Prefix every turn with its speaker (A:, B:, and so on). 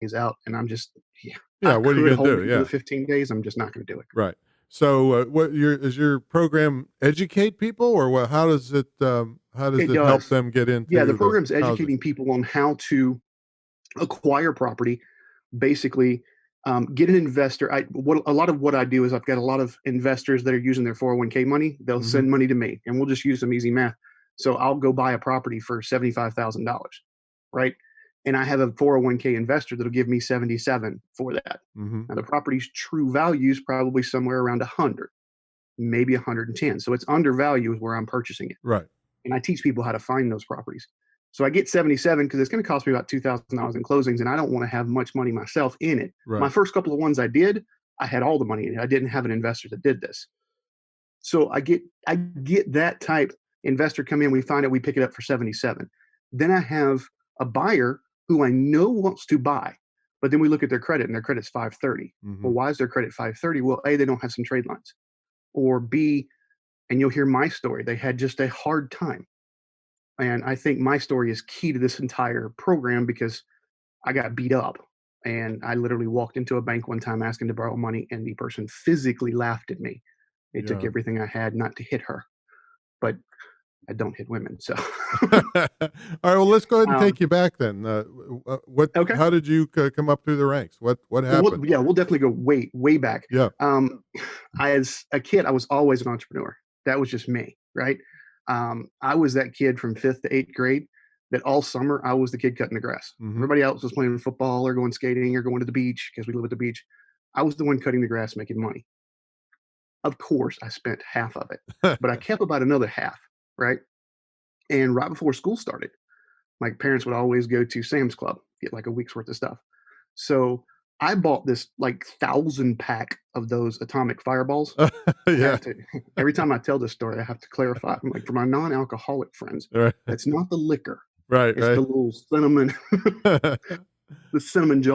A: days out, and I'm just, yeah,
B: Yeah,
A: I
B: what are you
A: could
B: gonna
A: hold
B: do?
A: it for the
B: Yeah,
A: 15 days. I'm just not going to do it.
B: right. So, does your program educate people, or what? How does
A: It
B: it help
A: does.
B: them get
A: Yeah, the
B: into the
A: program's
B: housing?
A: educating people on how to acquire property. Basically, get an investor. What a lot of what I do is I've got a lot of investors that are using their 401k money. They'll
B: Mhm.
A: send money to me, and we'll just use some easy math. So I'll go buy a property for $75,000, right? And I have a 401k investor that'll give me 77 for that.
B: Mhm.
A: Now the property's true value is probably somewhere around 100, maybe 110. So it's undervalued where I'm purchasing it,
B: Right.
A: and I teach people how to find those properties. So I get 77 because it's going to cost me about $2,000 in closings, and I don't want to have much money myself in it. My
B: Right.
A: first couple of ones I did, I had all the money in it. I didn't have an investor that did this. So I get that type investor come in, we find it, we pick it up for 77. Then I have a buyer who I know wants to buy, but then we look at their credit and their credit's 530. Well,
B: Mhm.
A: why is their credit 530? Well, A, they don't have some trade lines. Or B, and you'll hear my story, they had just a hard time. And I think my story is key to this entire program because I got beat up. And I literally walked into a bank one time asking to borrow money, and the person physically laughed at me. It took
B: Yeah.
A: everything I had not to hit her, but I don't hit women. So,
B: All right, well, let's go ahead and
A: um,
B: take you back then. What
A: okay.
B: how did you come up through the ranks? What
A: Well,
B: happened?
A: yeah, we'll definitely go way, way back.
B: Yeah.
A: Um, as a kid, I was always an entrepreneur. That was just me, right? I was that kid from fifth to eighth grade that all summer I was the kid cutting the grass.
B: Mhm.
A: Everybody else was playing football or going skating or going to the beach because we live at the beach. I was the one cutting the grass, making money. Of course, I spent half of it, but I kept about another half, right? And right before school started, my parents would always go to Sam's Club, get like a week's worth of stuff. So I bought this like 1,000 pack of those atomic fireballs. I
B: Yeah.
A: have to, every time I tell this story, I have to clarify. I'm like, for my non alcoholic friends,
B: Right.
A: that's not the liquor,
B: Right,
A: it's the
B: right.
A: little cinnamon, the cinnamon jar